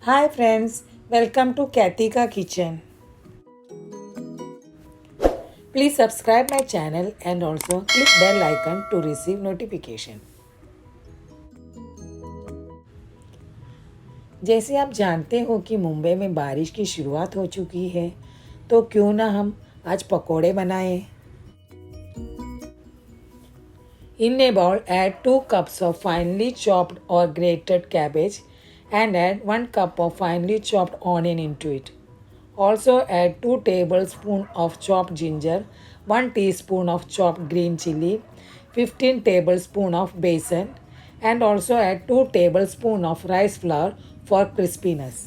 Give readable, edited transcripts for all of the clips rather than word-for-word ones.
Hi friends, welcome to Cathy ka kitchen. Please subscribe my channel and also click bell icon to receive notification. जैसे आप जानते हो कि मुंबई में बारिश की शुरुआत हो चुकी है, तो क्यों ना हम आज पकोड़े बनाएं। In a bowl, add 2 cups of finely chopped or grated cabbage and add 1 cup of finely chopped onion into it. Also add 2 tablespoons of chopped ginger, 1 teaspoon of chopped green chili, 15 tablespoons of besan, and also add 2 tablespoons of rice flour for crispiness.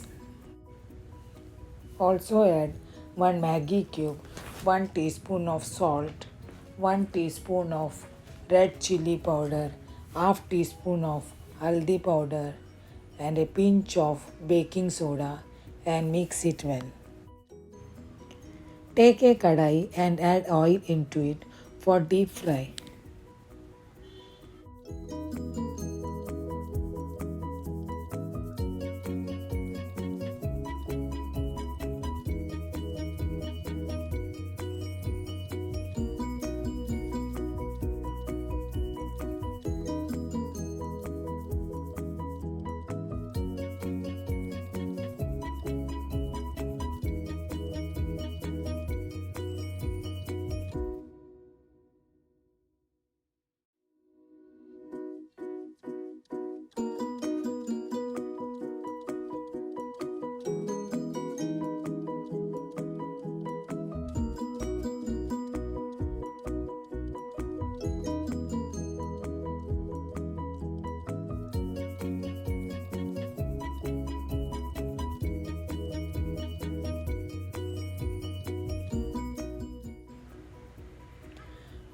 Also add 1 Maggie cube, 1 teaspoon of salt, 1 teaspoon of red chili powder, half teaspoon of haldi powder, and a pinch of baking soda and mix it well. Take a kadai and add oil into it for deep fry.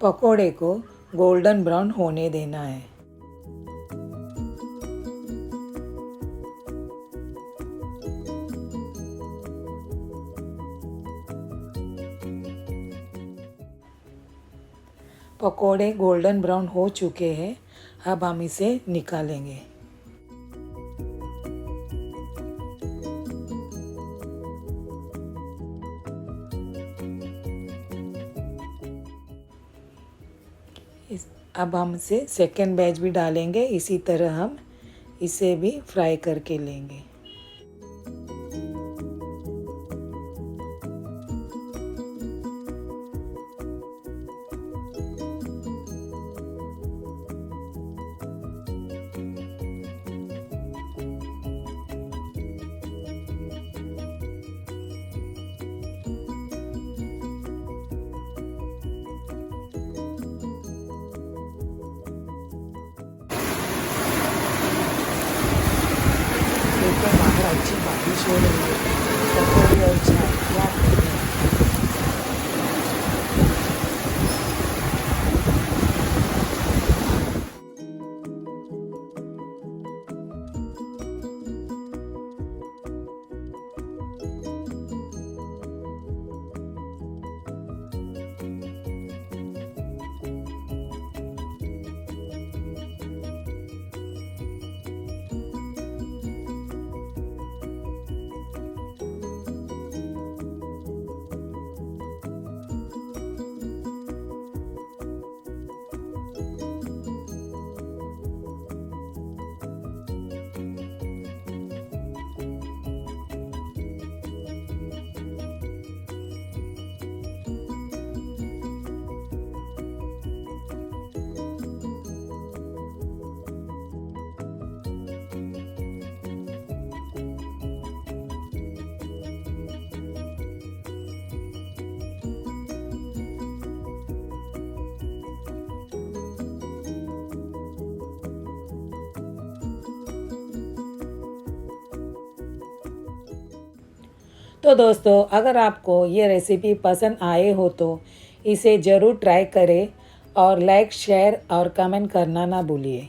पकोड़े को golden brown होने देना है। पकोड़े golden brown हो चुके हैं, अब हम इसे निकालेंगे। अब हम इसे सेकेंड बैच भी डालेंगे, इसी तरह हम इसे भी फ्राई करके लेंगे। देखो बाहर अच्छी बारिश हो रही है, पकोड़े और चाय क्या करें। तो दोस्तों, अगर आपको ये रेसिपी पसंद आए हो तो इसे ज़रूर ट्राई करें और लाइक, शेयर और कमेंट करना ना भूलिए।